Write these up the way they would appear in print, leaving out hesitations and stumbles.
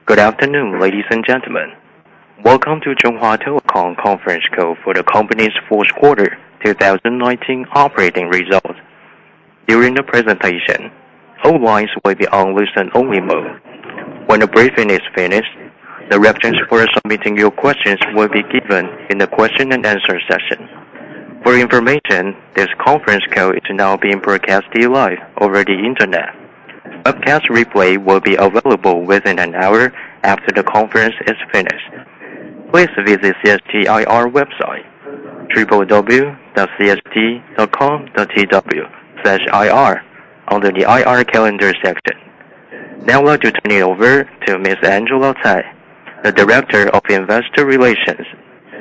Good afternoon, ladies and gentlemen. Welcome to Chunghwa Telecom conference call for the company's fourth quarter 2019 operating results. During the presentation, all lines will be on listen-only mode. When the briefing is finished, directions for submitting your questions will be given in the question and answer session. For information, this conference call is now being broadcasted live over the internet. Webcast replay will be available within an hour after the conference is finished. Please visit CHT IR website www.cht.com.tw/IR under the IR calendar section. Now I'd like to turn it over to Ms. Angela Tsai, the Director of Investor Relations.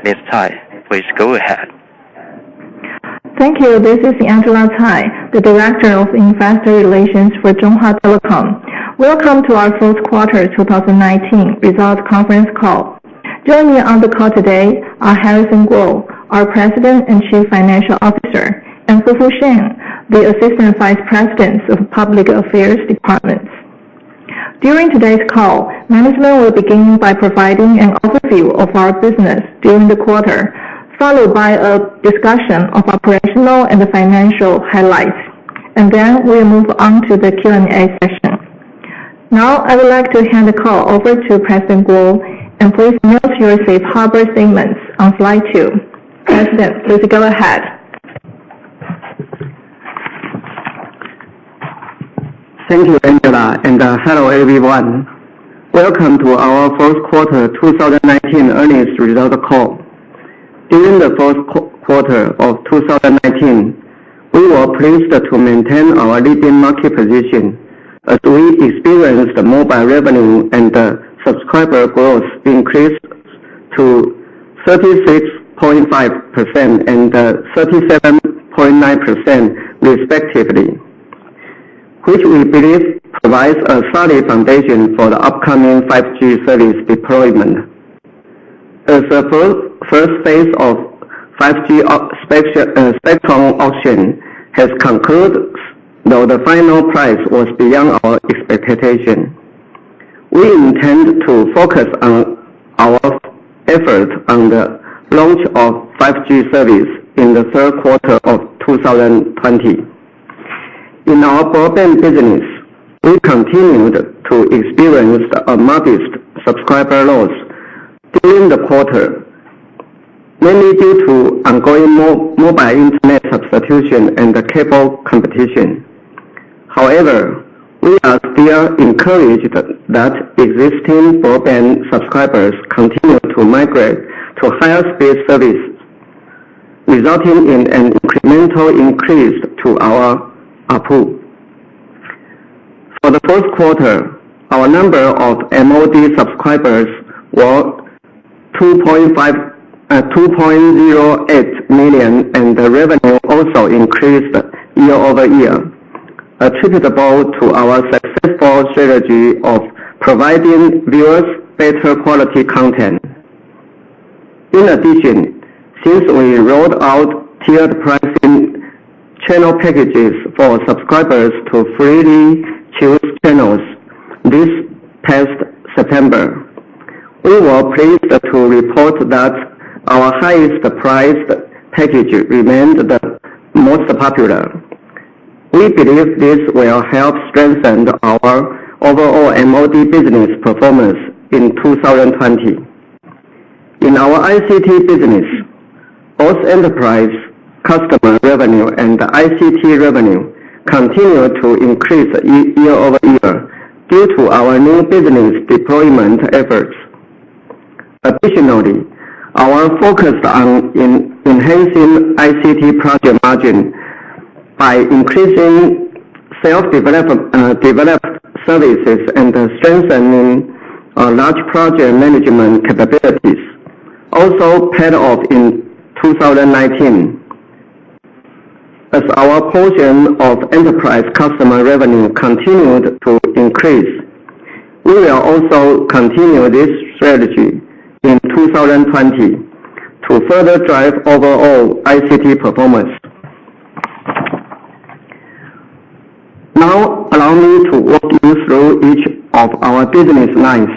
Ms. Tsai, please go ahead. Thank you. This is Angela Tsai, the Director of Investor Relations for Chunghwa Telecom. Welcome to our fourth quarter 2019 results conference call. Joining me on the call today are Harrison Kuo, our President and Chief Financial Officer, and Fufu Shen, the Assistant Vice President of Public Affairs Department. During today's call, management will begin by providing an overview of our business during the quarter, followed by a discussion of operational and financial highlights, and then we'll move on to the Q&A session. Now, I would like to hand the call over to President Kuo, and please note your safe harbor statements on slide 2. President, please go ahead. Thank you, Angela, and hello everyone. Welcome to our fourth quarter 2019 earnings result call. During the fourth quarter of 2019, we were pleased to maintain our leading market position as we experienced mobile revenue and subscriber growth increased to 36.5% and 37.9% respectively, which we believe provides a solid foundation for the upcoming 5G service deployment. As the first phase of 5G spectrum auction has concluded, though the final price was beyond our expectation, we intend to focus on our efforts on the launch of 5G service in the third quarter of 2020. In our broadband business, we continued to experience a modest subscriber loss during the quarter, mainly due to ongoing mobile internet substitution and cable competition. However, we are still encouraged that existing broadband subscribers continue to migrate to higher speed services, resulting in an incremental increase to our ARPU. For the fourth quarter, our number of MOD subscribers were 2.08 million, and the revenue also increased year-over-year, attributable to our successful strategy of providing viewers better quality content. In addition, since we rolled out tiered pricing channel packages for subscribers to freely choose channels this past September, we were pleased to report that our highest priced package remained the most popular. We believe this will help strengthen our overall MOD business performance in 2020. In our ICT business, both enterprise customer revenue and ICT revenue continue to increase year-over-year due to our new business deployment efforts. Additionally, our focus on enhancing ICT project margin by increasing self-developed services and strengthening large project management capabilities also paid off in 2019. As our portion of enterprise customer revenue continued to increase, we will also continue this strategy in 2020 to further drive overall ICT performance. Now, allow me to walk you through each of our business lines,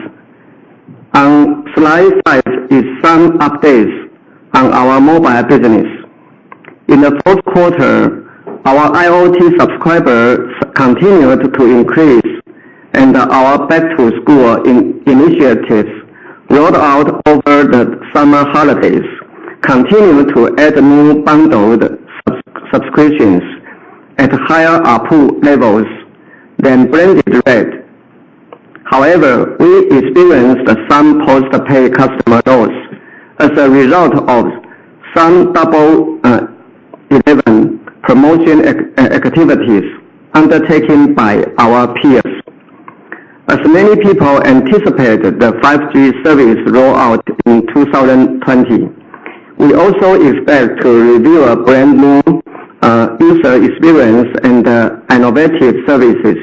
On slide 5 is some updates on our mobile business. In the fourth quarter, our IoT subscribers continued to increase, and our back-to-school initiatives rolled out over the summer holidays continue to add new bundled subscriptions at higher ARPU levels than branded rate. However, we experienced some post-pay customer loss as a result of some Double 11 promotion activities undertaken by our peers. As many people anticipated the 5G service rollout in 2020, we also expect to reveal a brand new user experience and innovative services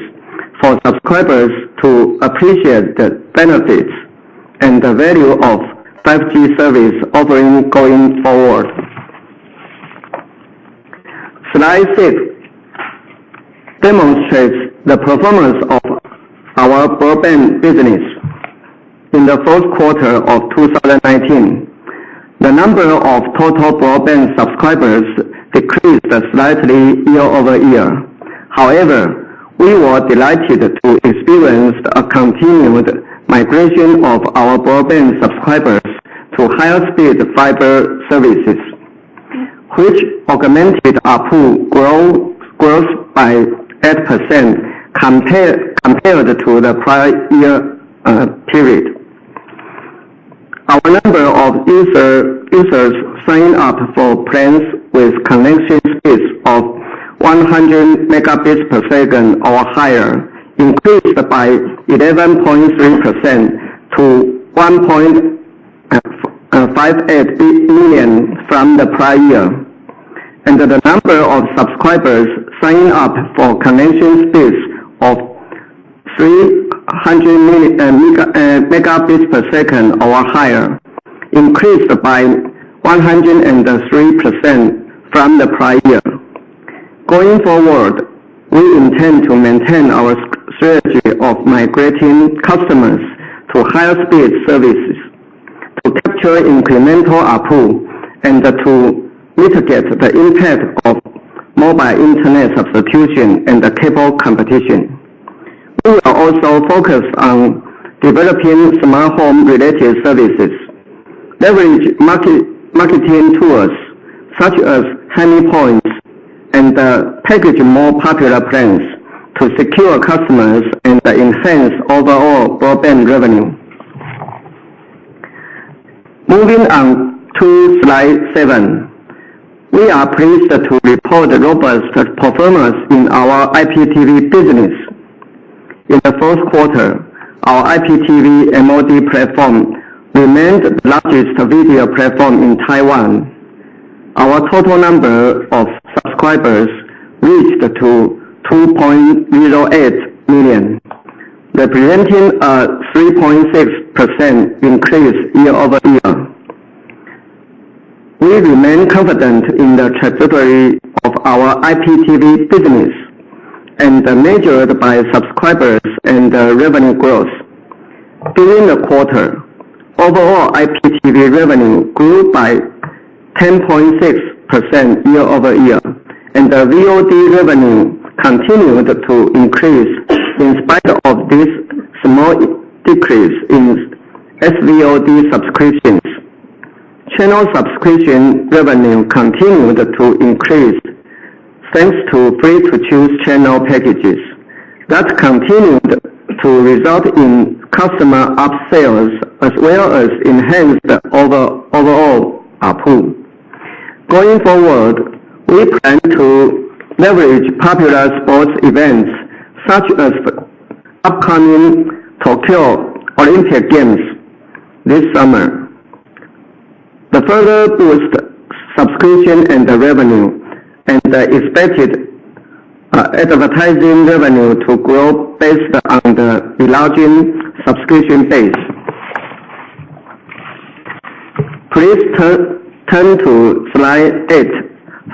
for subscribers to appreciate the benefits and the value of 5G service offering going forward. Slide 6 demonstrates the performance of our broadband business. In the fourth quarter of 2019, the number of total broadband subscribers decreased slightly year-over-year. However, we were delighted to experience a continued migration of our broadband subscribers to higher speed fiber services, which augmented ARPU growth by 8% compared to the prior year period. Our number of users signed up for plans with connection speeds of 100 megabits per second or higher increased by 11.3% to 1.58 million from the prior year, and the number of subscribers signing up for connection speeds of 300 megabits per second or higher increased by 103% from the prior year. Going forward, we intend to maintain our strategy of migrating customers to higher speed services to capture incremental ARPU and to mitigate the impact of mobile internet substitution and the cable competition. We will also focus on developing smart home related services, leverage marketing tools such as Honey Points, and package more popular plans to secure customers and enhance overall broadband revenue. Moving on to slide 7. We are pleased to report robust performance in our IPTV business. In the fourth quarter, our IPTV MOD platform remained the largest video platform in Taiwan. Our total number of subscribers reached to 2.08 million, representing a 3.6% increase year-over-year. We remain confident in the trajectory of our IPTV business and measured by subscribers and revenue growth. During the quarter, overall IPTV revenue grew by 10.6% year-over-year, and the VOD revenue continued to increase in spite of this small decrease in SVOD subscriptions. Channel subscription revenue continued to increase thanks to free-to-choose channel packages that continued to result in customer upsales as well as enhanced overall ARPU. Going forward, we plan to leverage popular sports events such as the upcoming Tokyo Olympic Games this summer. The further boost subscription and the revenue, and the expected advertising revenue to grow based on the enlarging subscription base. Please turn to slide 8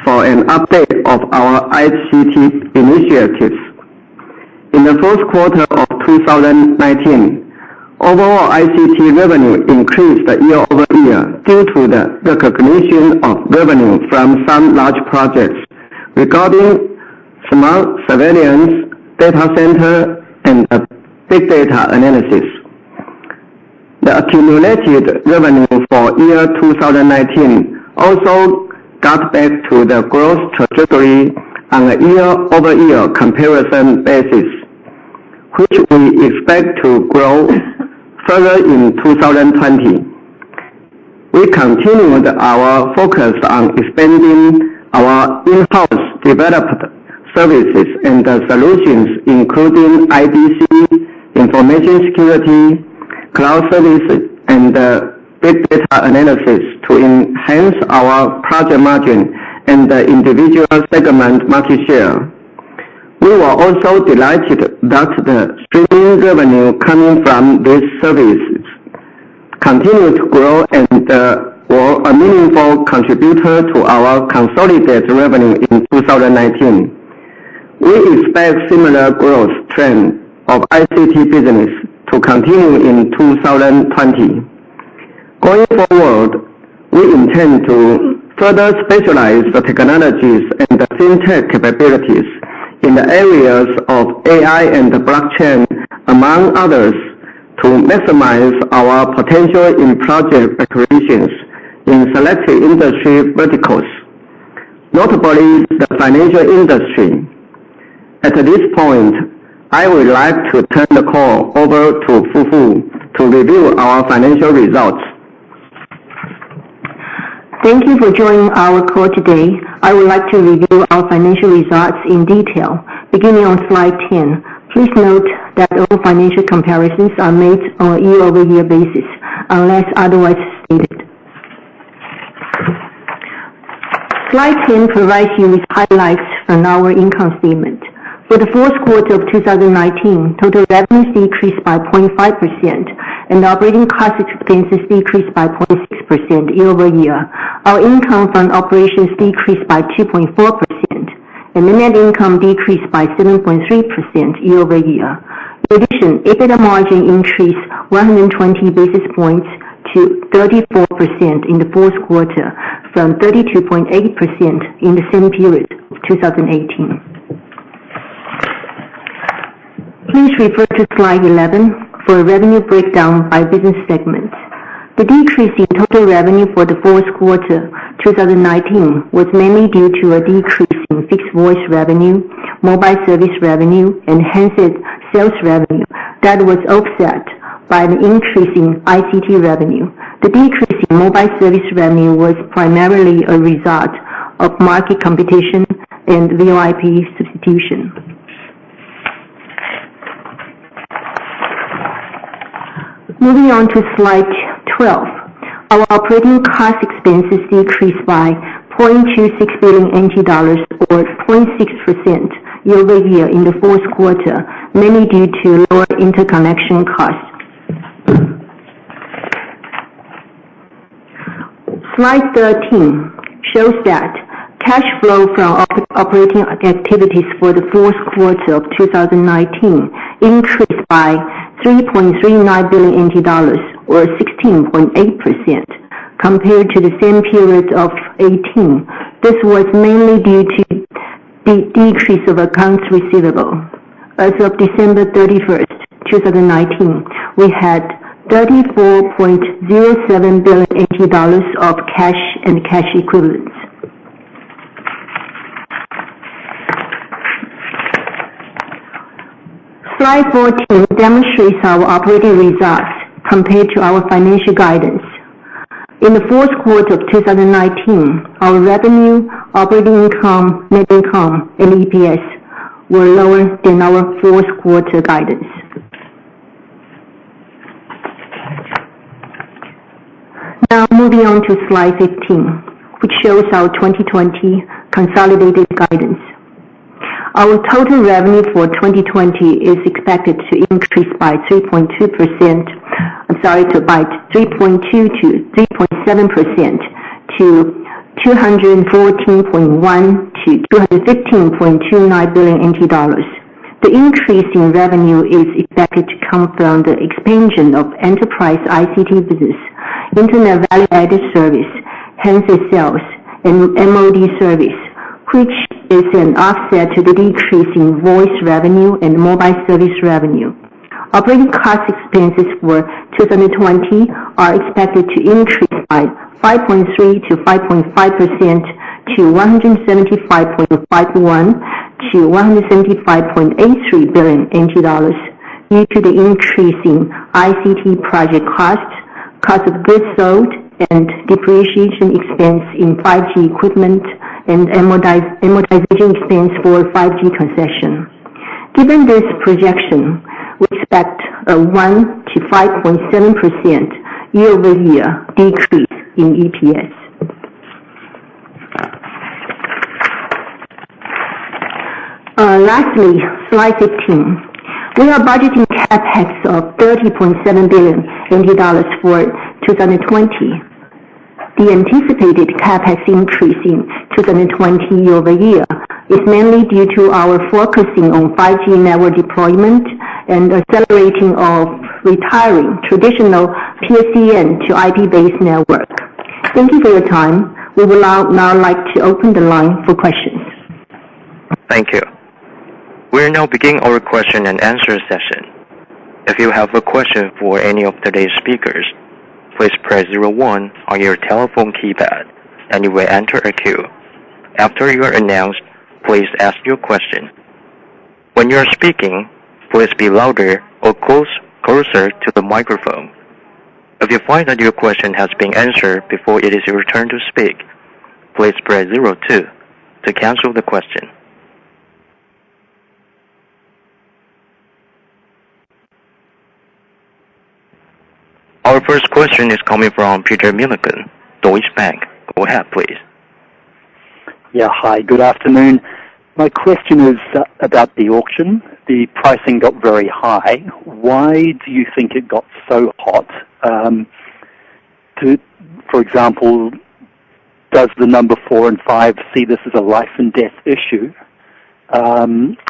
for an update of our ICT initiatives. In the fourth quarter of 2019, Overall ICT revenue increased year-over-year due to the recognition of revenue from some large projects regarding smart surveillance, data center, and big data analysis. The accumulated revenue for year 2019 also got back to the growth trajectory on a year-over-year comparison basis, which we expect to grow further in 2020. We continued our focus on expanding our in-house developed services and solutions, including IDC, information security, cloud services, and big data analysis to enhance our project margin and individual segment market share. We were also delighted that the streaming revenue coming from these services continued to grow and were a meaningful contributor to our consolidated revenue in 2019. We expect similar growth trend of ICT business to continue in 2020. Going forward, we intend to further specialize the technologies and the fintech capabilities in the areas of AI and blockchain, among others, to maximize our potential in project acquisitions in selected industry verticals, notably the financial industry. At this point, I would like to turn the call over to Fufu to review our financial results. Thank you for joining our call today. I would like to review our financial results in detail. Beginning on slide 10, please note that all financial comparisons are made on a year-over-year basis, unless otherwise stated. Slide 10 provides you with highlights from our income statement. For the fourth quarter of 2019, total revenues decreased by 0.5%, and operating cost expenses decreased by 0.6% year-over-year. Our income from operations decreased by 2.4%, and the net income decreased by 7.3% year-over-year. In addition, EBITDA margin increased 120 basis points to 34% in the fourth quarter from 32.8% in the same period of 2018. Please refer to slide 11 for a revenue breakdown by business segment. The decrease in total revenue for the fourth quarter 2019 was mainly due to a decrease in fixed voice revenue, mobile service revenue, and handset sales revenue that was offset by an increase in ICT revenue. The decrease in mobile service revenue was primarily a result of market competition and VoIP substitution. Moving on to slide 12, our operating cost expenses decreased by 0.26 billion NT dollars or 0.6% year-over-year in the fourth quarter, mainly due to lower interconnection costs. Slide 13 shows that cash flow from operating activities for the fourth quarter of 2019 increased by 3.39 billion NT dollars or 16.8% compared to the same period of 2018. This was mainly due to the decrease of accounts receivable. As of December 31st, 2019, we had 34.07 billion NT dollars of cash and cash equivalents. Slide 14 demonstrates our operating results compared to our financial guidance. In the fourth quarter of 2019, our revenue, operating income, net income, and EPS were lower than our fourth quarter guidance. Now moving on to slide 15, which shows our 2020 consolidated guidance. Our total revenue for 2020 is expected to increase by 3.2% to 3.7% to 214.1 to 215.29 billion NT dollars. The increase in revenue is expected expected to come from the expansion of enterprise ICT business, internet value-added service, handset sales, and MOD service, which is an offset to the decrease in voice revenue and mobile service revenue. Operating cost expenses for 2020 are expected to increase by 5.3 to 5.5% to 175.51 to 175.83 billion NT dollars due to the increase in ICT project costs, cost of goods sold, and depreciation expense in 5G equipment and amortization expense for 5G concession. Given this projection, we expect a 1 to 5.7% year-over-year decrease in EPS. Lastly, slide 15. We are budgeting CapEx of 30.7 billion NT dollars for 2020. The anticipated CapEx increase in 2020 year-over-year is mainly due to our focusing on 5G network deployment and accelerating of retiring traditional PSTN to IP-based network. Thank you for your time. We will now like to open the line for questions. Thank you. We are now beginning our question and answer session. If you have a question for any of today's speakers, please press 01 on your telephone keypad and you will enter a queue. After you are announced, please ask your question. When you are speaking, please be louder or closer to the microphone. If you find that your question has been answered before it is your turn to speak, please press 02 to cancel the question. Our first question is coming from Peter Milliken, Deutsche Bank. Go ahead, please. Yeah, hi, good afternoon. My question is about the auction. The pricing got very high. Why do you think it got so hot? For example, does the number 4 and 5 see this as a life and death issue,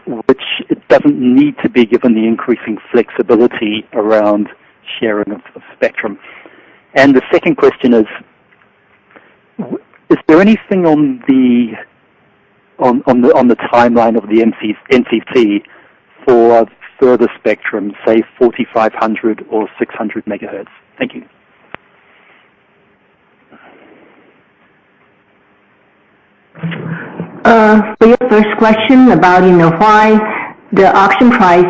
which it doesn't need to be given the increasing flexibility around sharing of spectrum? And the second question is there anything on the timeline of the NCC for further spectrum, say 4500 or 600 megahertz? Thank you. For your first question about why the auction price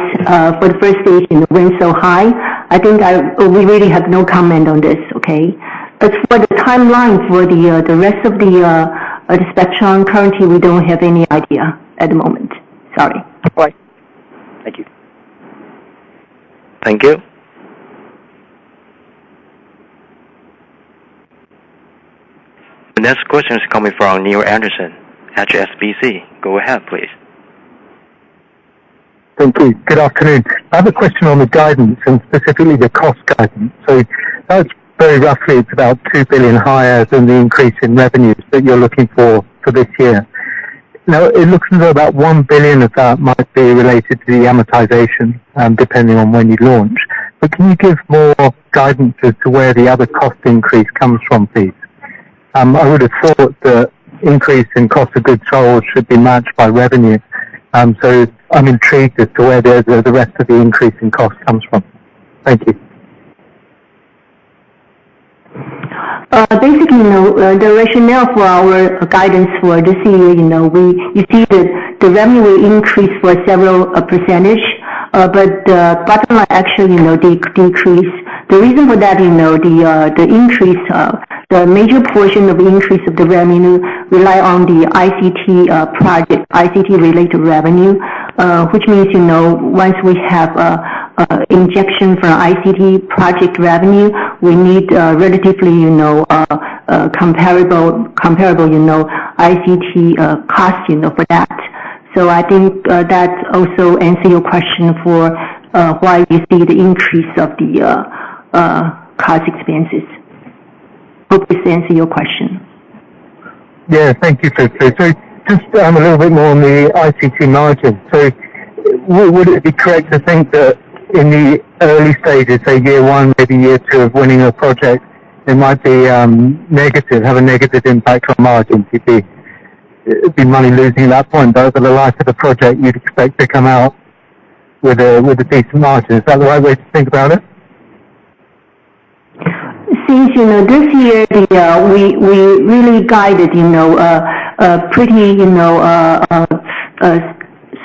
for the first stage went so high, I think we really have no comment on this. Okay. As for the timeline for the rest of the spectrum, currently we don't have any idea at the moment. Sorry. All right. Thank you. Thank you. The next question is coming from Neil Anderson, HSBC. Go ahead, please. Thank you. Good afternoon. I have a question on the guidance and specifically the cost guidance. So that's very roughly, it's about 2 billion higher than the increase in revenues that you're looking for this year. Now, it looks as though about 1 billion of that might be related to the amortization, depending on when you launch. But can you give more guidance as to where the other cost increase comes from, please? I would have thought the increase in cost of goods sold should be matched by revenue. So I'm intrigued as to where the rest of the increase in cost comes from. Thank you. Basically, the rationale for our guidance for this year, you see that the revenue will increase for several percentage, but the bottom line actually, decrease. The reason for that, the increase, the major portion of the increase of the revenue rely on the ICT project, ICT related revenue, which means, once we have injection for ICT project revenue, we need relatively, comparable, ICT cost, for that. So I think that also answer your question for why you see the increase of the cost expenses. Hope this answer your question. Yeah, thank you, Sophie. So just a little bit more on the ICT margin. So would it be correct to think that in the early stages, say year one, maybe year two of winning a project, it might be negative, have a negative impact on margins. It'd be money losing at that point, but over the life of the project, you'd expect to come out with a decent margin. Is that the right way to think about it? Since this year we really guided a pretty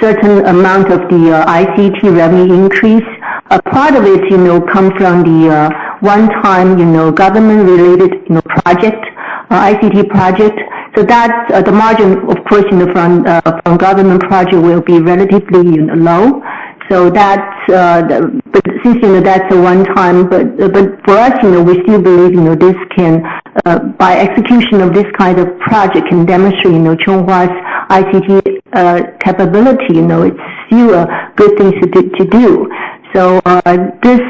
certain amount of the ICT revenue increase. A part of it come from the one-time government related project, ICT project. So that the margin, of course, from government project will be relatively low. So that's but since that's a one time, but for us, we still believe this can by execution of this kind of project can demonstrate Chunghwa's ICT capability. It's still a good thing to do. So this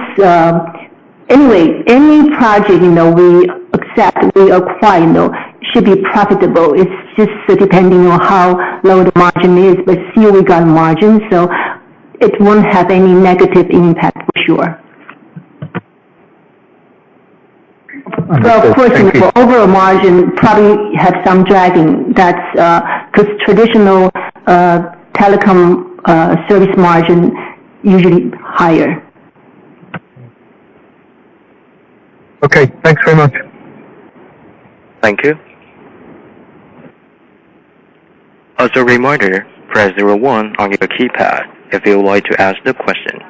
anyway, any project we accept, we acquire, should be profitable. It's just depending on how low the margin is, but still we got margin, so it won't have any negative impact for sure. But of course, for overall margin, probably have some dragging. That's because traditional telecom service margin usually higher. Okay, thanks very much. Thank you. As a reminder, press 01 on your keypad if you would like to ask the question.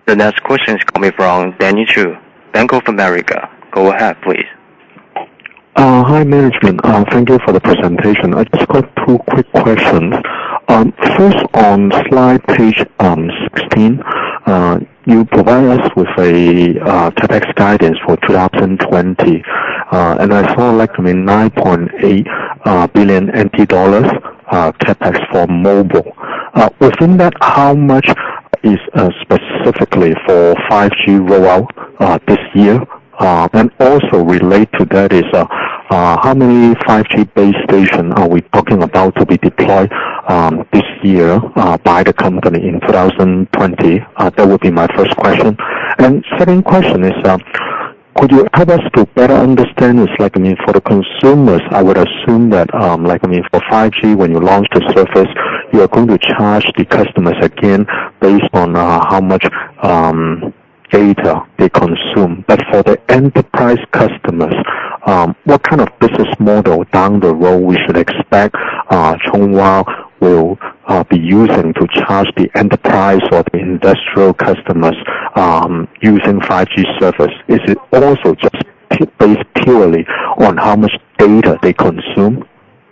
The next question is coming from Danny Chu, Bank of America. Go ahead, please. Hi, management. Thank you for the presentation. I just got two quick questions. First, on slide page 16, you provide us with a CapEx guidance for 2020, and I saw 9.8 billion NT dollars CapEx for mobile. Within that, how much is specifically for 5G rollout this year? And also relate to that is how many 5G base stations are we talking about to be deployed this year by the company in 2020? That would be my first question. And second question is, could you help us to better understand this? For the consumers, I would assume that, for 5G, when you launch the service, you are going to charge the customers again based on how much data they consume. But for the enterprise customers, what kind of business model down the road we should expect Chunghwa will be using to charge the enterprise or the industrial customers using 5G service? Is it also just based purely on how much data they consume?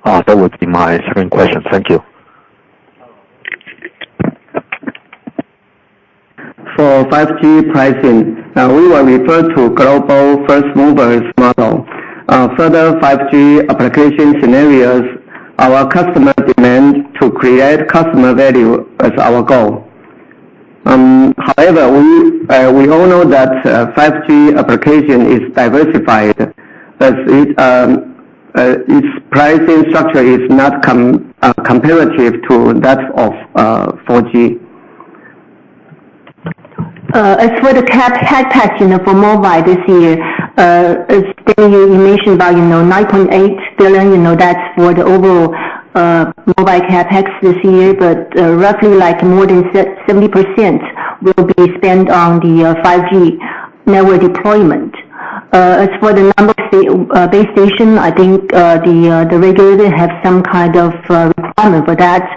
That would be my second question. Thank you. For 5G pricing, we will refer to global first movers model. Further 5G application scenarios, our customer demand to create customer value as our goal. However, we all know that 5G application is diversified, as its pricing structure is not comparative to that of 4G. As for the CapEx, for mobile this year, as you mentioned about, 9.8 billion, that's for the overall mobile CapEx this year, but roughly more than 70% will be spent on the 5G network deployment. As for the number of base station, I think the regulator have some kind of requirement for that.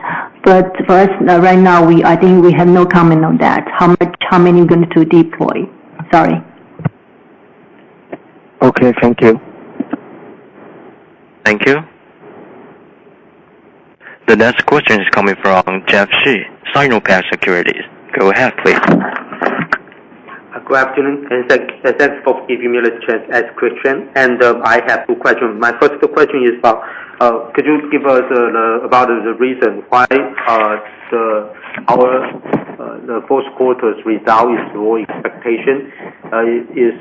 But for us right now, I think we have no comment on that. How many we're going to deploy? Sorry. Okay, thank you. Thank you. The next question is coming from Jeff Shi, Sinopac Securities. Go ahead, please. Good afternoon, and thanks for giving me the chance to ask question. And I have two questions. My first question is about, could you give us about the reason why the fourth quarter's result is below expectation? Is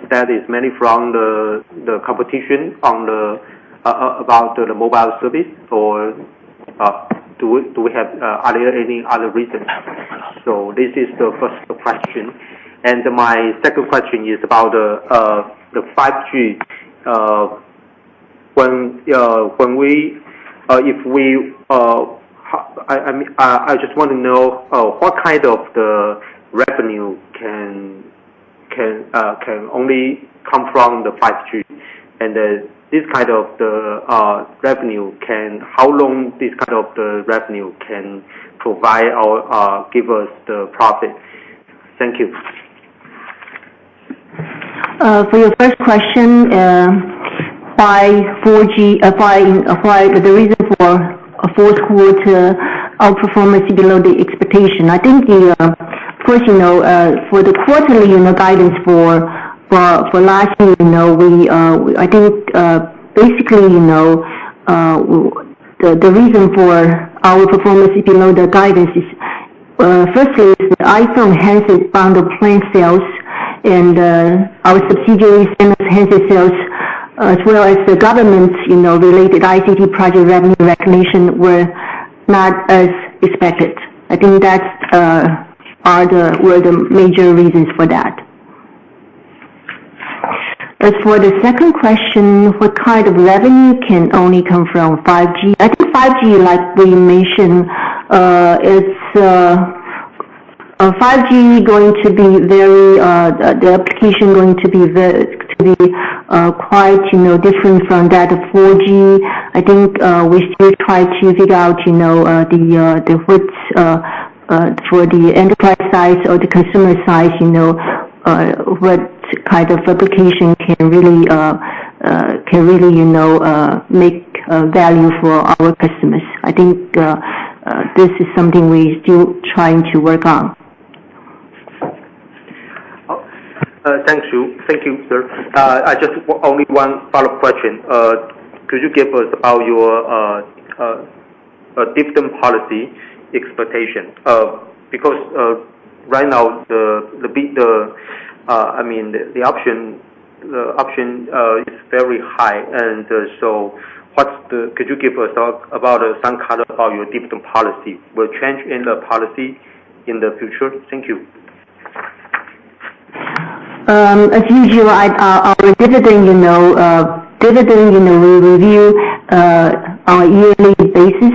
that mainly from the competition on about the mobile service, or do we have are there any other reasons? So this is the first question, and my second question is about the 5G. When we if we I just want to know what kind of the revenue can only come from the 5G, and this kind of the revenue how long this kind of the revenue can provide or give us the profit? Thank you. For your first question, why 4G? Why the reason for a fourth quarter outperformance below the expectation? I think of course, for the quarterly, guidance for last year, I think basically, the reason for our performance below the guidance is firstly is the iPhone handset bundle plan sales and our subsidiary handset sales, as well as the government's related ICT project revenue recognition were not as expected. I think that's were the major reasons for that. As for the second question, what kind of revenue can only come from 5G? I think 5G, like we mentioned, it's 5G going to be very the application going to be quite different from that of 4G. I think we still try to figure out the what's for the enterprise side or the consumer side, what kind of application can really make value for our customers. I think this is something we're still trying to work on. Thank you, sir. I just only one follow-up question. Could you give us about your dividend policy expectation? Because right now the option is very high, and so could you give us about some color about your dividend policy? Will change in the policy in the future? Thank you. As usual, our dividend, we review on a yearly basis.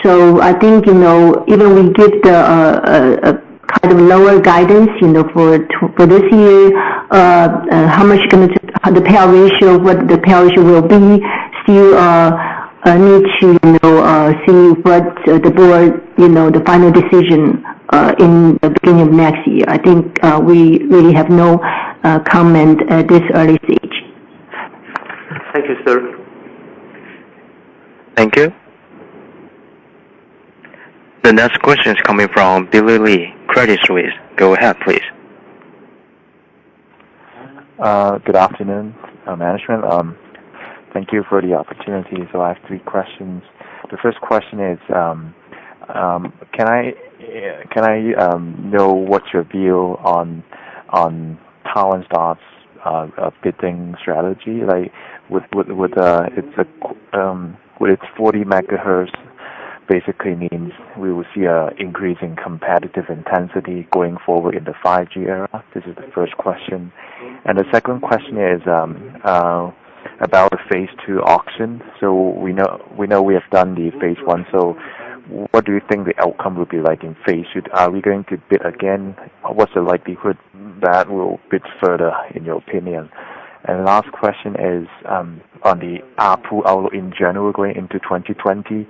So I think, even we give the kind of lower guidance, for this year, how much the payout ratio, what the payout ratio will be, still need to, see what the board, the final decision in the beginning of next year. I think we really have no comment at this early stage. Thank you, sir. Thank you. The next question is coming from Billy Lee, Credit Suisse. Go ahead, please. Good afternoon, management. Thank you for the opportunity. So I have three questions. The first question is, can I know what's your view on Taiwan Star's bidding strategy? Like with its 40 megahertz, basically means we will see an increase in competitive intensity going forward in the 5G era. This is the first question. And the second question is about the phase 2 auction. So we know we have done the phase 1. So what do you think the outcome will be like in phase 2? Are we going to bid again? What's the likelihood that we'll bid further, in your opinion? And last question is on the ARPU outlook in general going into 2020.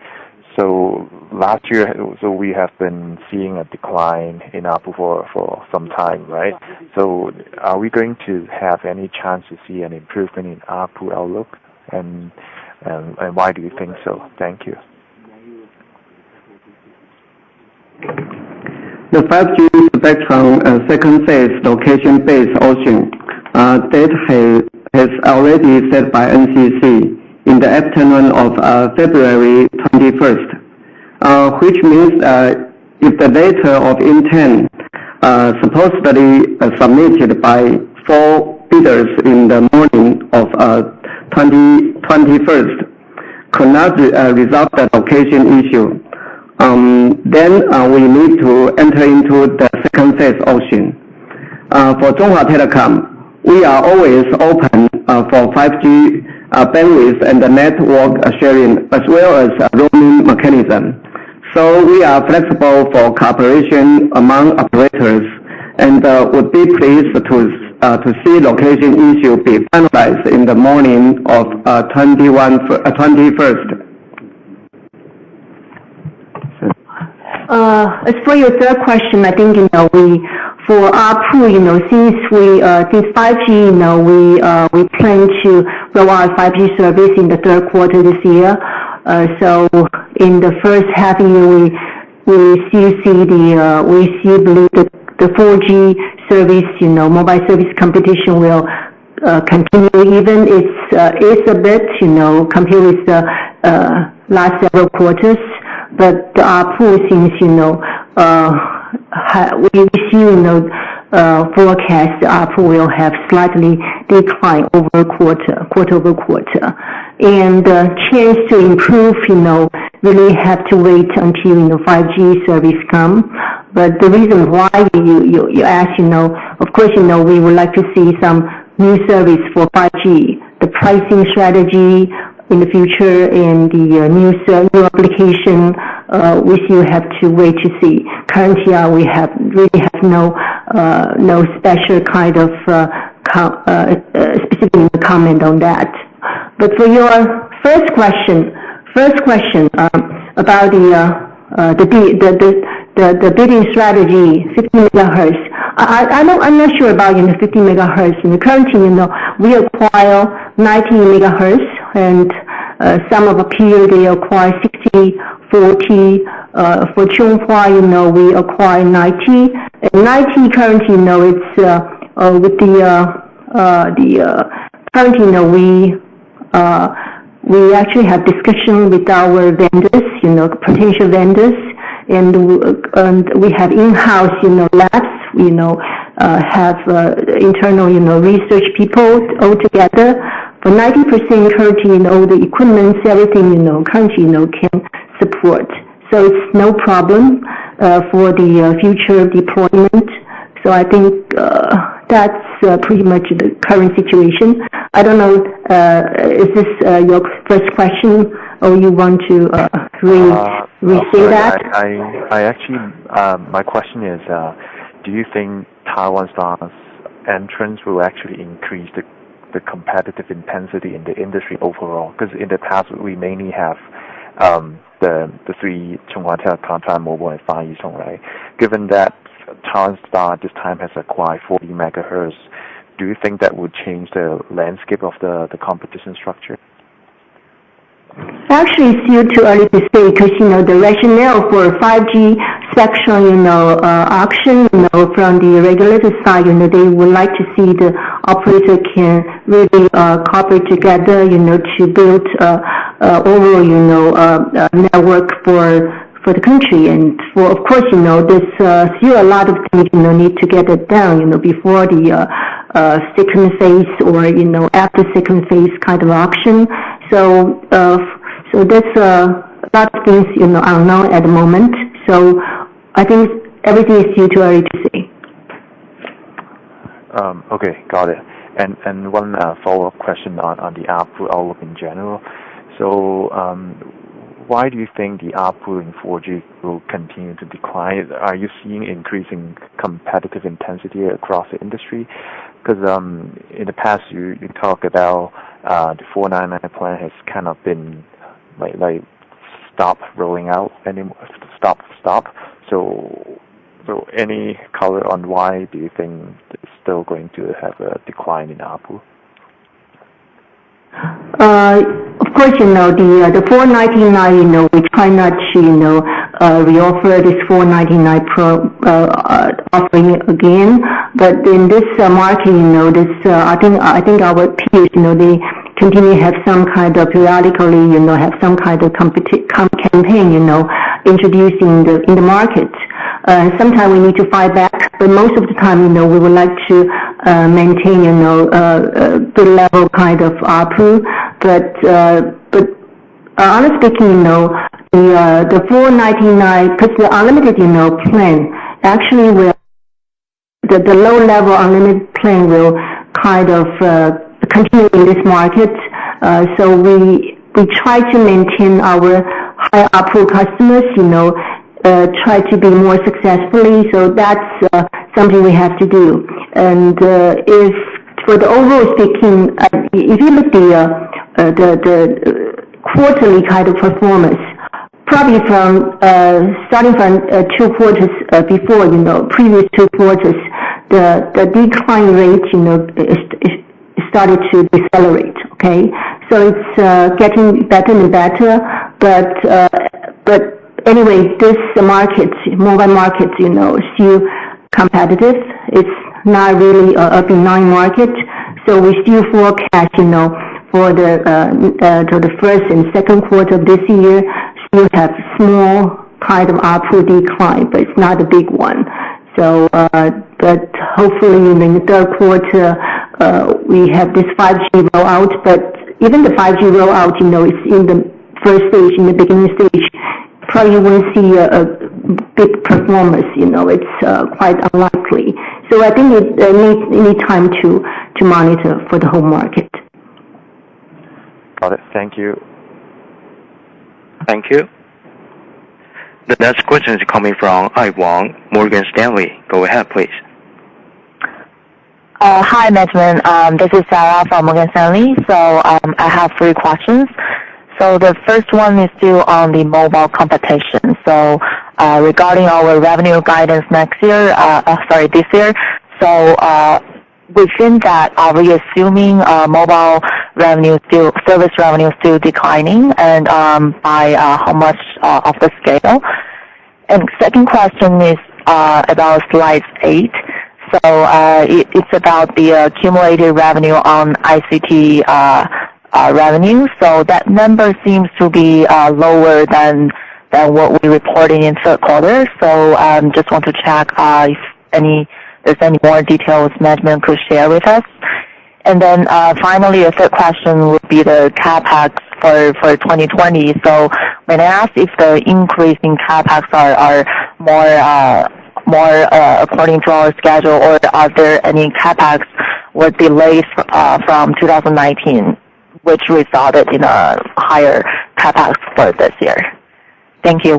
So last year, we have been seeing a decline in ARPU for some time, right? So are we going to have any chance to see an improvement in ARPU outlook? And why do you think so? Thank you. The 5G spectrum second phase location-based auction date has already set by NCC in the afternoon of February 21st, which means if the letter of intent supposedly submitted by 4 bidders in the morning of 21st could not resolve the location issue, then we need to enter into the second phase auction. For Chunghwa Telecom, we are always open for 5G bandwidth and the network sharing as well as roaming mechanism. So we are flexible for cooperation among operators and would be pleased to see location issue be finalized in the morning of 21st. As for your third question, I think for ARPU, since 5G, we plan to roll out 5G service in the third quarter this year. So in the first half year, we believe that the 4G service, mobile service competition will continue, even it's a bit, compared with the last several quarters. But the ARPU, since we see forecast, the ARPU will have slightly decline quarter-over-quarter, and chance to improve, really have to wait until 5G service come. But the reason why you ask, of course, we would like to see some new service for 5G, the pricing strategy in the future, and the new application, we still have to wait to see. Currently, we really have no special kind of specific comment on that. But for your first question about the bidding strategy, 50 megahertz. I'm not sure about 50 megahertz. Currently, we acquire 90 megahertz, and some of the peers they acquire 60, 40. For Chunghwa, we acquire 90. And 90 currently, it's with currently, we actually have discussion with our vendors, potential vendors, and we have in-house, labs, have internal, research people all together. For 90% currently, all the equipment, everything, currently, can support. So it's no problem for the future deployment. So I think that's pretty much the current situation. I don't know, is this your first question, or you want to re-say that? I actually, my question is, do you think Taiwan Star's entrance will actually increase the competitive intensity in the industry overall? Because in the past, we mainly have the three Chunghwa Telecom, Taiwan Mobile, and Far EasTone, right? Given that Taiwan Star this time has acquired 40 megahertz, do you think that would change the landscape of the competition structure? Actually, it's still too early to say, because the rationale for 5G section, auction, from the regulator side, they would like to see the operator can really cooperate together, to build overall, network for the country. And for, of course, there's still a lot of things, need to get it done, before the second phase or, after second phase kind of auction. So that's a lot of things, unknown at the moment. So I think everything is still too early to say. Okay, got it. And one follow-up question on the ARPU outlook in general. So why do you think the ARPU in 4G will continue to decline? Are you seeing increasing competitive intensity across the industry? Because in the past, you talk about the 499 plan has kind of been like stop rolling out anymore, stop. So any color on why do you think it's still going to have a decline in ARPU? Of course, the 499, we try not to, reoffer this 499 offering again. But in this market, I think our peers, they continue to have some kind of periodically, have some kind of campaign, introducing in the market. Sometimes we need to fight back, but most of the time, we would like to maintain, good level kind of ARPU. But honestly speaking, the $4.99, because the unlimited, plan actually will, the low level unlimited plan will kind of continue in this market. So we try to maintain our high ARPU customers, try to be more successfully. So that's something we have to do. And if for the overall speaking, if you look the quarterly kind of performance, probably from starting from 2 quarters before, previous 2 quarters, the decline rate, started to decelerate. Okay, so it's getting better and better. But anyway, this market, mobile market, still competitive. It's not really a benign market. So we still forecast, for the first and second quarter of this year, still have small kind of ARPU decline, but it's not a big one. So, but hopefully in the third quarter, we have this 5G rollout. But even the 5G rollout, it's in the first stage, in the beginning stage. Probably won't see a big performance. It's quite unlikely. So I think it need time to monitor for the whole market. Got it. Thank you. Thank you. The next question is coming from Ai Wang, Morgan Stanley. Go ahead, please. Hi, management. This is Sarah from Morgan Stanley. So I have 3 questions. So the first one is still on the mobile competition. So regarding our revenue guidance this year. So within that, are we assuming mobile revenue service revenue still declining, and by how much of the scale? And second question is about slide 8. So it's about the accumulated revenue on ICT revenue. So that number seems to be lower than what we reported in third quarter. So just want to check if there's any more details management could share with us. And then finally, a third question would be the CapEx for 2020. So when I asked if the increase in CapEx are more according to our schedule, or are there any CapEx with delays from 2019, which resulted in a higher CapEx for this year? Thank you.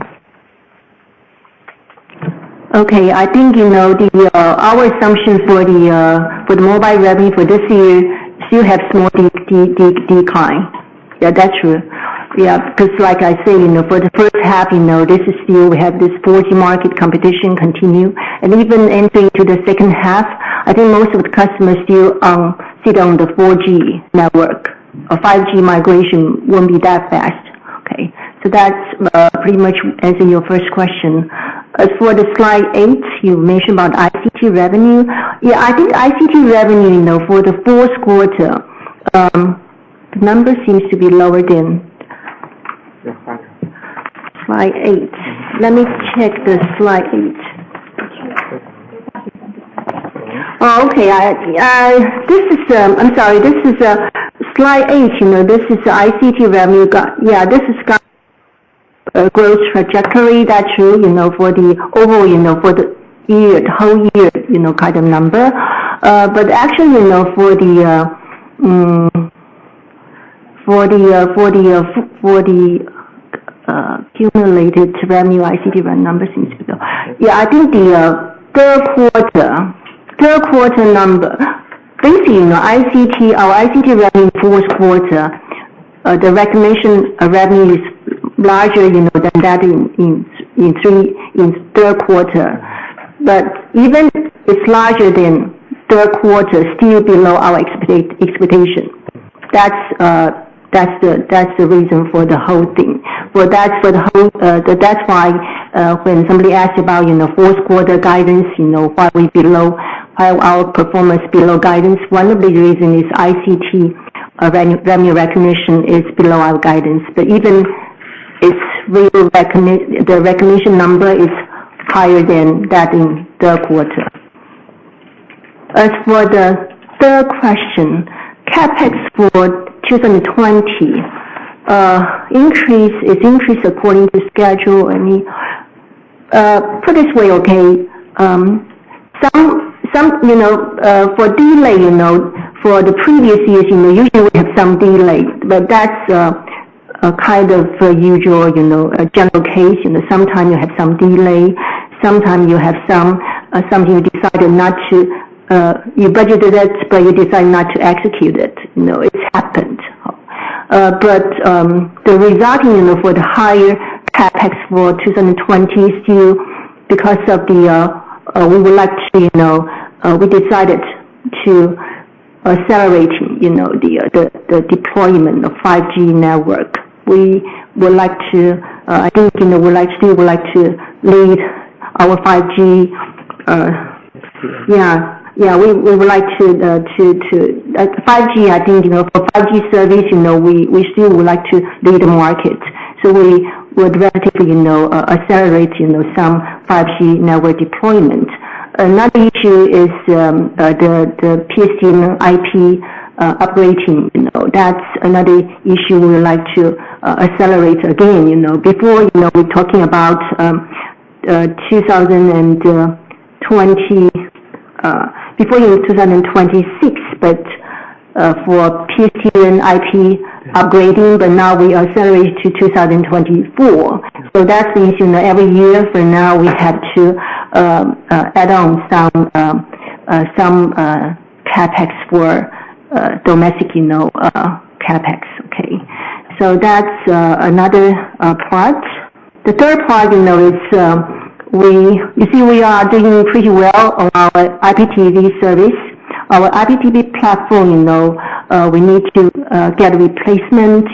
Okay, I think our assumption for the mobile revenue for this year still have small decline. Yeah, that's true. Yeah, because like I say, for the first half, this is still, we have this 4G market competition continue, and even entering to the second half, I think most of the customers still sit on the 4G network. A 5G migration won't be that fast. Okay, so that's pretty much answering your first question. As for the slide 8, you mentioned about ICT revenue. Yeah, I think ICT revenue, for the fourth quarter, the number seems to be lower than slide 8. Let me check the slide 8. Oh, okay. This is I'm sorry. This is slide 8. This is the ICT revenue. Yeah, this is got growth trajectory. That's true. For the overall, for the year, the whole year, kind of number. But actually, for the accumulated revenue, ICT revenue number seems to be low. Yeah, I think the third quarter number, basically, ICT, our ICT revenue fourth quarter, the recognition revenue is larger, than that in third quarter. But even it's larger than third quarter, still below our expectation. That's the reason for the whole thing. That's why when somebody asked about fourth quarter guidance, why our performance below guidance, one of the reasons is ICT revenue recognition is below our guidance. But even the recognition number is higher than that in third quarter. As for the third question, CapEx for 2020, increase according to schedule. I mean, put this way, okay. Some for delay, for the previous years, usually we have some delay, but that's a kind of usual, a general case. Sometimes you have some delay, sometimes you have something you decided not to, you budgeted it, but you decide not to execute it. It's happened. But the resulting, for the higher capex for 2020 still because of the we would like to, we decided to accelerate, the deployment of 5G network. We would like to, I think, we would like to lead our 5G. We would like to 5G. I think, for 5G service, we still would like to lead the market. So we would relatively, accelerate, some 5G network deployment. Another issue is the PSTN IP upgrading. That's another issue we would like to accelerate again. Before, we're talking about 2020, before 2026, but for PSTN IP upgrading, but now we accelerate to 2024. So that means, every year from now we have to add on some capex for domestic, capex. Okay, so that's another part. The third part, is we are doing pretty well on our IPTV service. Our IPTV platform, we need to get a replacement,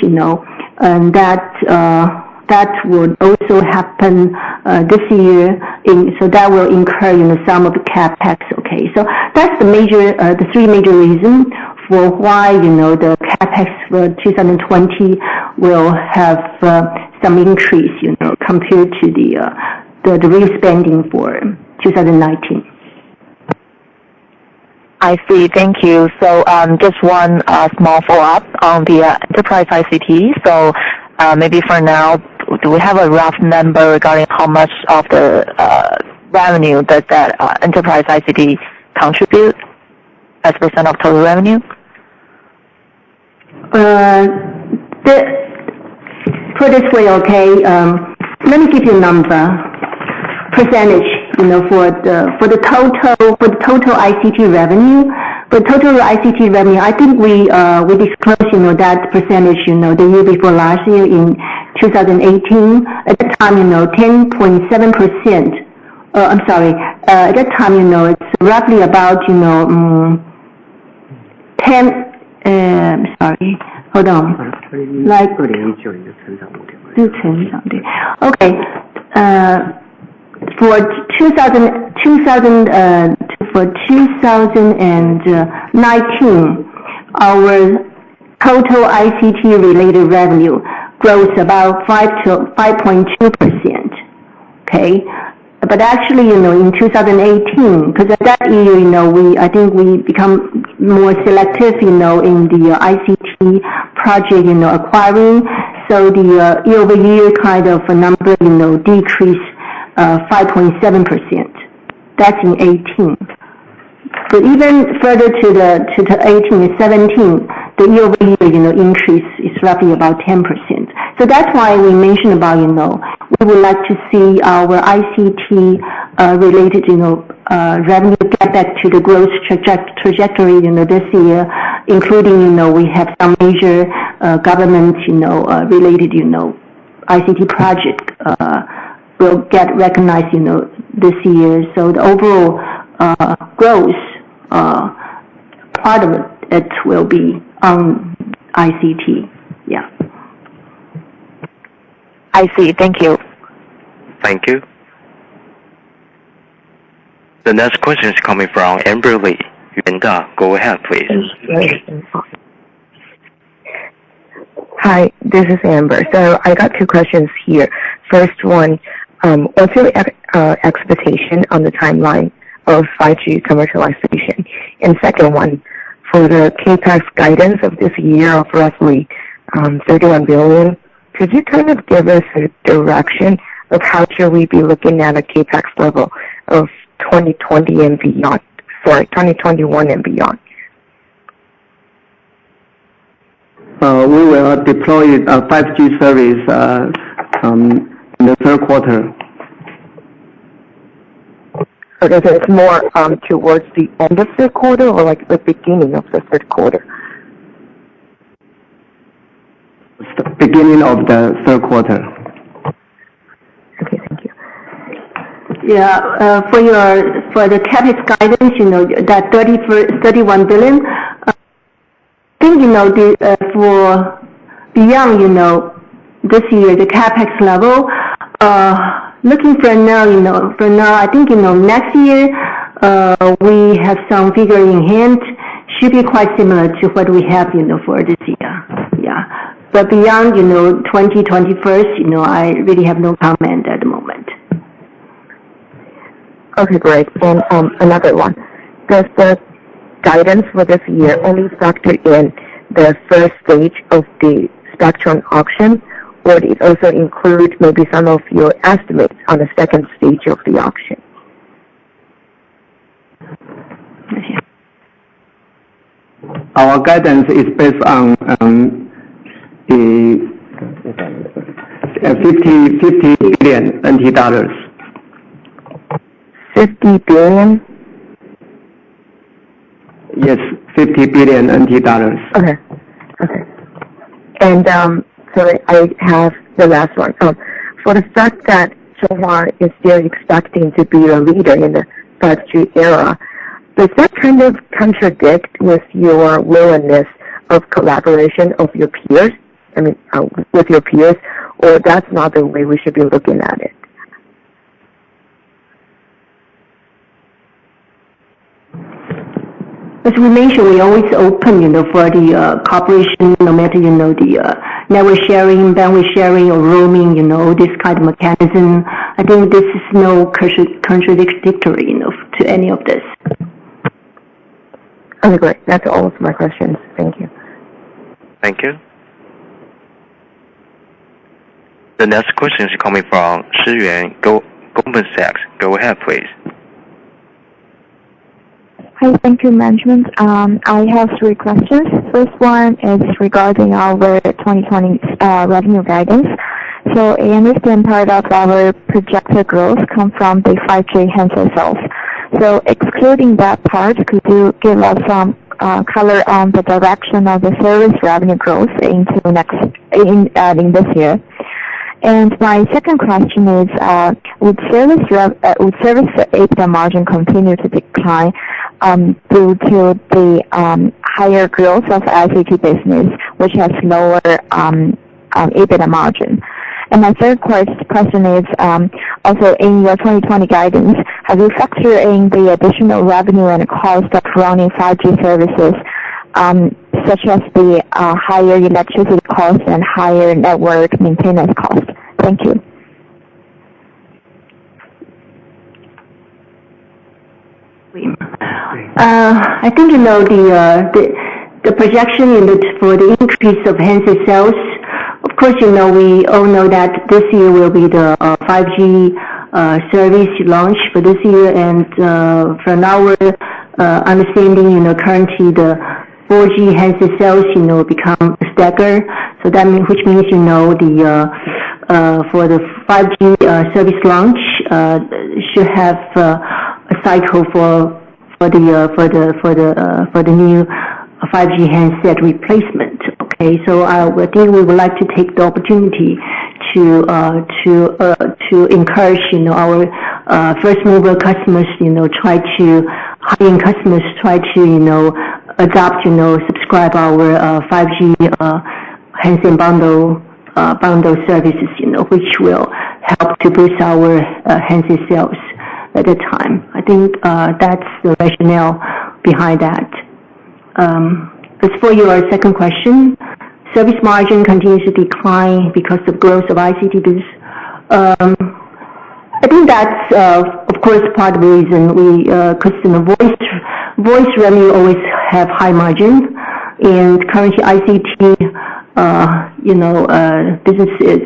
and that would also happen this year. So that will incur, some of the capex. Okay, so that's the three major reasons for why, the capex for 2020 will have some increase, compared to the real spending for 2019. I see. Thank you. So just one small follow-up on the enterprise ICT. So maybe for now, do we have a rough number regarding how much of the revenue does that enterprise ICT contribute as percent of total revenue? Put this way, okay. Let me give you a number, percentage. For the total ICT revenue. The total ICT revenue, I think we disclosed, that percentage, the year before last year in 2018. At that time, 10.7%. I'm sorry. At that time, it's roughly about, 10. Sorry. Hold on. Like. Okay. For 2019, our total ICT related revenue grows about 5.2%. Okay, but actually, in 2018, because at that year, I think we become more selective, in the ICT project, acquiring. So the year-over-year kind of a number, decreased 5.7%. That's in 18. But even further to the 18 and 17, the year-over-year, increase is roughly about 10%. So that's why we mentioned about, we would like to see our ICT related, revenue get back to the growth trajectory, this year, including, we have some major government, related, ICT project will get recognized, this year. So the overall growth part of it will be on ICT. Yeah. I see. Thank you. Thank you. The next question is coming from Amber Lee. Yuanda, go ahead, please. Hi, this is Amber. So I got two questions here. First one, what's your expectation on the timeline of 5G commercialization? And second one, for the CAPEX guidance of this year of roughly 31 billion. Could you kind of give us a direction of how should we be looking at a capex level of 2020 and beyond? Sorry, 2021 and beyond. We will deploy a 5G service in the third quarter. Okay, so it's more towards the end of the quarter or like the beginning of the third quarter? It's the beginning of the third quarter. Okay, thank you. Yeah, for the CapEx guidance, that 31 billion. I think for beyond this year the CapEx level. Looking for now, I think next year we have some figure in hand. Should be quite similar to what we have for this year. Yeah, but beyond 2021, I really have no comment at the moment. Okay, great. And another one. Does the guidance for this year only factor in the first stage of the spectrum auction, or it also include maybe some of your estimates on the second stage of the auction? Our guidance is based on the 50 billion NT dollars. 50 billion? Yes, 50 billion NT dollars. Okay. And so I have the last one. For the fact that Chunghwa is still expecting to be a leader in the 5G era, does that kind of contradict with your willingness of collaboration of your peers? I mean, with your peers, or that's not the way we should be looking at it? As we mentioned, we always open, for the cooperation, no matter, the network sharing, bandwidth sharing, or roaming, this kind of mechanism. I think this is no contradictory, to any of this. Okay, great. That's all of my questions. Thank you. Thank you. The next question is coming from Shi Yuan, Goldman Sachs. Go ahead, please. Hi, thank you, management. I have 3 questions. First one is regarding our 2020 revenue guidance. So I understand part of our projected growth comes from the 5G handset sales. So excluding that part, could you give us some color on the direction of the service revenue growth into in this year? And my second question is, would service EBITDA margin continue to decline due to the higher growth of ICT business, which has lower EBITDA margin? And my third question is, also in your 2020 guidance, have you factored in the additional revenue and cost of running 5G services, such as the higher electricity cost and higher network maintenance cost? Thank you. I think the projection for the increase of handset sales. Of course, we all know that this year will be the 5G service launch for this year, and from our understanding, currently the 4G handset sales, become staggered. So that which means, for the 5G service launch, should have a cycle for the new 5G handset replacement. Okay, so I think we would like to take the opportunity to encourage our first mover customers, high-end customers try to adopt, subscribe our 5G handset bundle services, which will help to boost our handset sales at the time. I think that's the rationale behind that. As for your second question, service margin continues to decline because of growth of ICT business. I think that's of course part of the reason customer voice revenue always have high margin, and currently ICT business is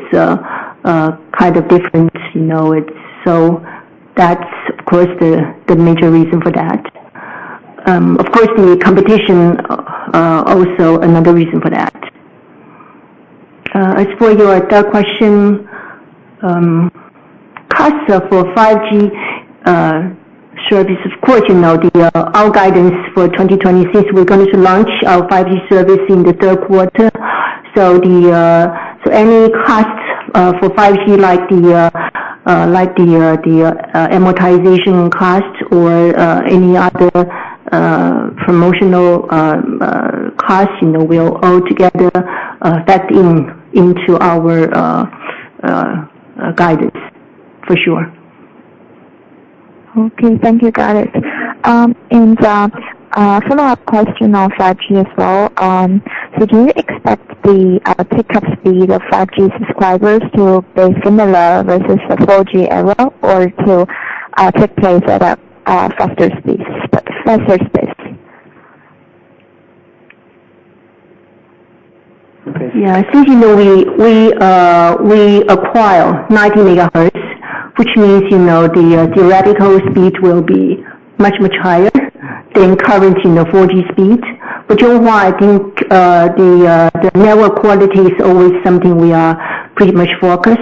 kind of different. So that's of course the major reason for that. Of course, the competition also another reason for that. As for your third question, costs for 5G service, of course, our guidance for 2026, we're going to launch our 5G service in the third quarter. So any costs for 5G, like the amortization cost or any other promotional costs, will all together factor into our guidance for sure. Okay, thank you, got it. And follow-up question on 5G as well. So do you expect the pickup speed of 5G subscribers to be similar versus the 4G era, or to take place at a faster speed? Okay. Yeah, I think we acquire 90 megahertz, which means the theoretical speed will be much higher than current 4G speed. But Chunghwa, I think the network quality is always something we are pretty much focused.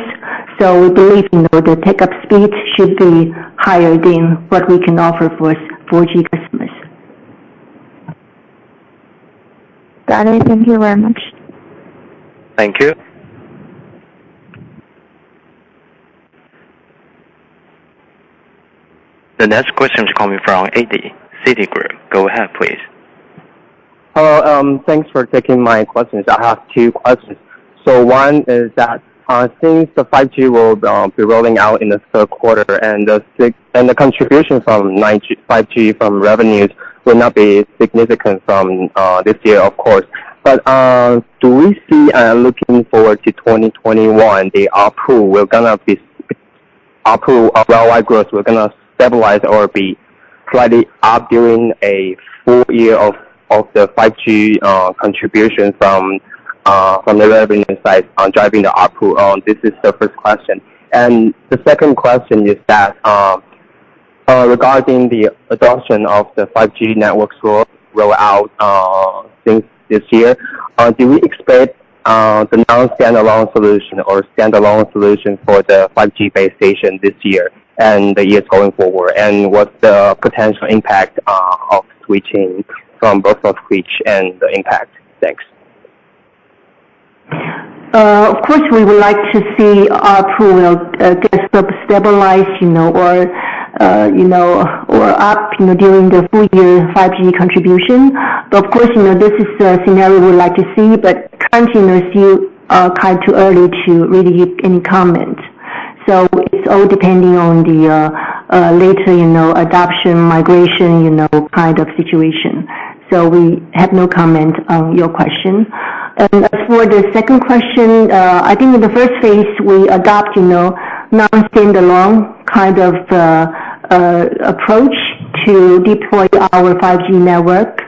So we believe the take-up speed should be higher than what we can offer for 4G customers. Got it. Thank you very much. Thank you. The next question is coming from AD, Citigroup. Go ahead, please. Hello, thanks for taking my questions. I have two questions. So one is that since the 5G will be rolling out in the third quarter, and the contribution from 5G from revenues will not be significant from this year, of course. But do we see, looking forward to 2021, the ARPU will gonna be worldwide growth will gonna stabilize or be slightly up during a full year of the 5G contribution from the revenue side on driving the ARPU? This is the first question. And the second question is that regarding the adoption of the 5G networks roll out since this year, do we expect the non-standalone solution or standalone solution for the 5G base station this year and the years going forward? And what's the potential impact of switching from both of which and the impact? Thanks. Of course, we would like to see ARPU will get stabilized, or up, during the full year 5G contribution. But of course, this is a scenario we'd like to see, but currently, it's still kind of too early to really give any comment. So it's all depending on the later, adoption, migration, kind of situation. So we have no comment on your question. And as for the second question, I think in the first phase we adopt, non-standalone kind of approach to deploy our 5G network.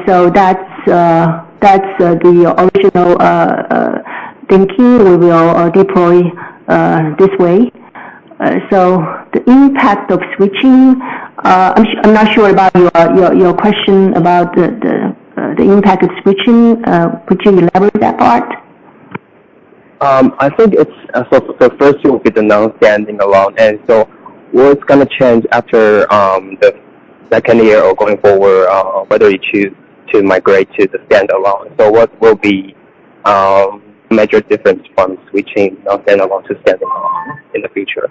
So that's the original thinking. We will deploy this way. So the impact of switching, I'm not sure about your question about the impact of switching. Could you elaborate that part? I think it's so the first will be the non-standing alone, and so what's going to change after the second year or going forward, whether you choose to migrate to the standalone. So what will be major difference from switching non-standalone to standalone in the future?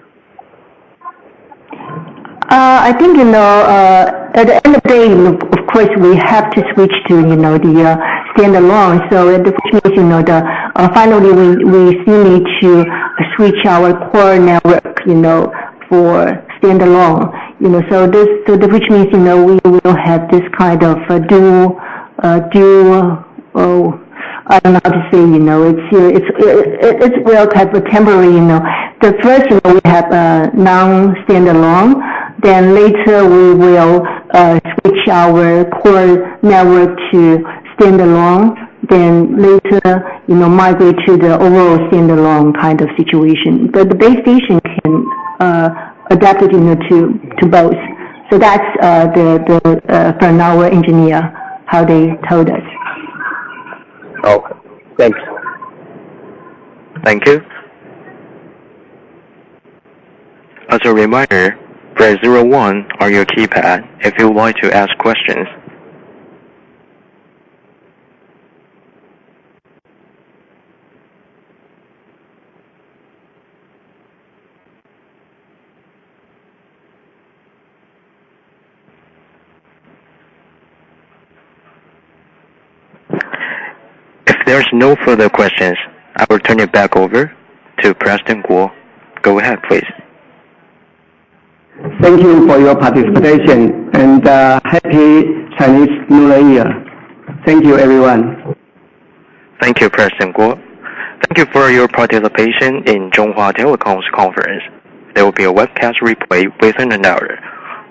I think, at the end of the day, of course, we have to switch to, the standalone. So, which means, finally, we still need to switch our core network, for standalone. So which means, we will have this kind of dual. I don't know how to say, it's will have a temporary, The first, we have non-standalone. Then later we will switch our core network to standalone. then later, migrate to the overall standalone kind of situation. But the base station can adapt it, to both. So that's from our engineer, how they told us. Okay, thanks. Thank you. As a reminder, press 01 on your keypad if you would like to ask questions. If there's no further questions, I will turn it back over to President Guo. Go ahead, please. Thank you for your participation and happy Chinese New Year. Thank you, everyone. Thank you, President Guo. Thank you for your participation in Chunghwa Telecom's conference. There will be a webcast replay within an hour.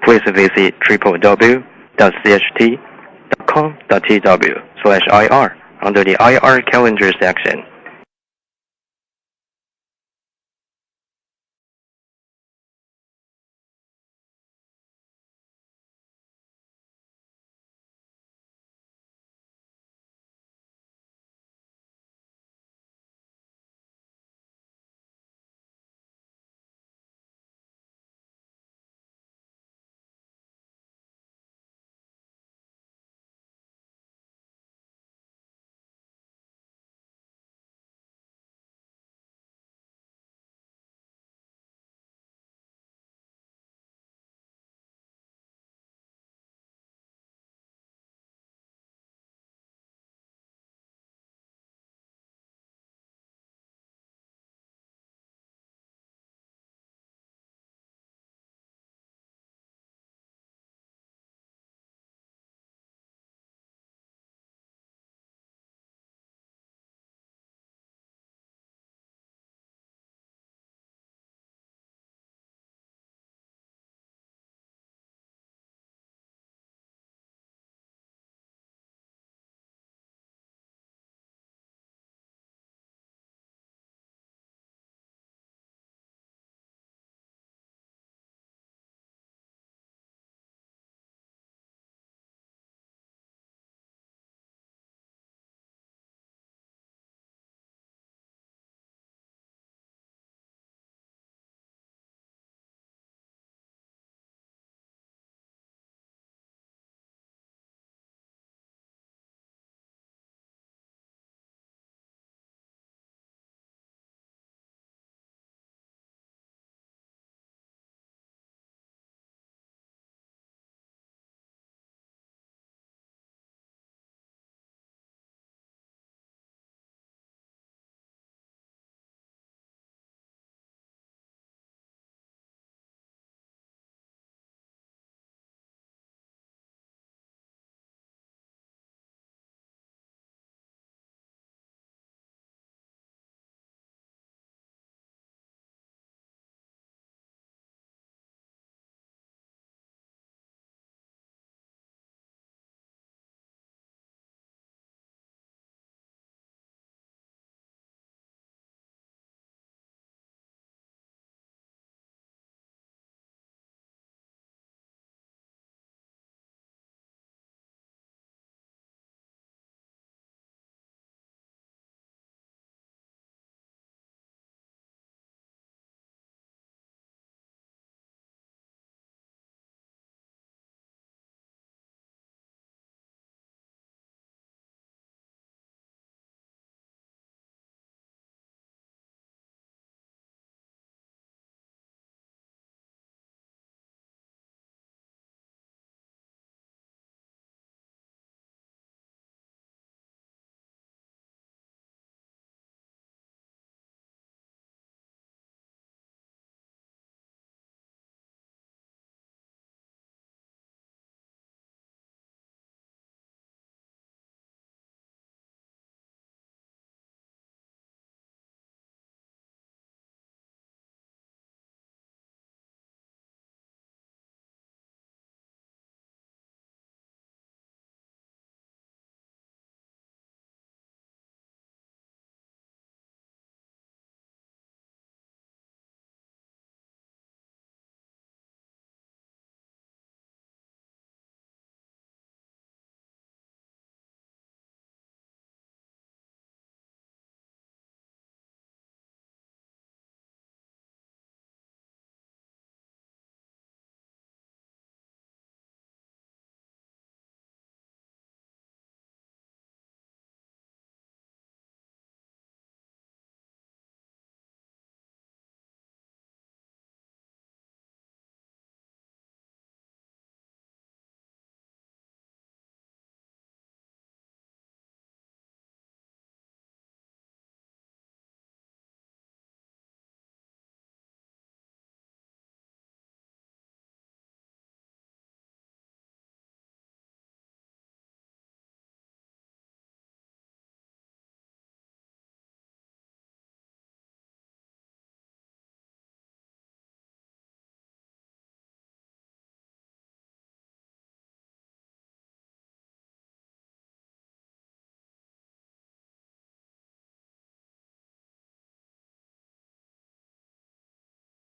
Please visit www.cht.com.tw/ir under the IR calendar section.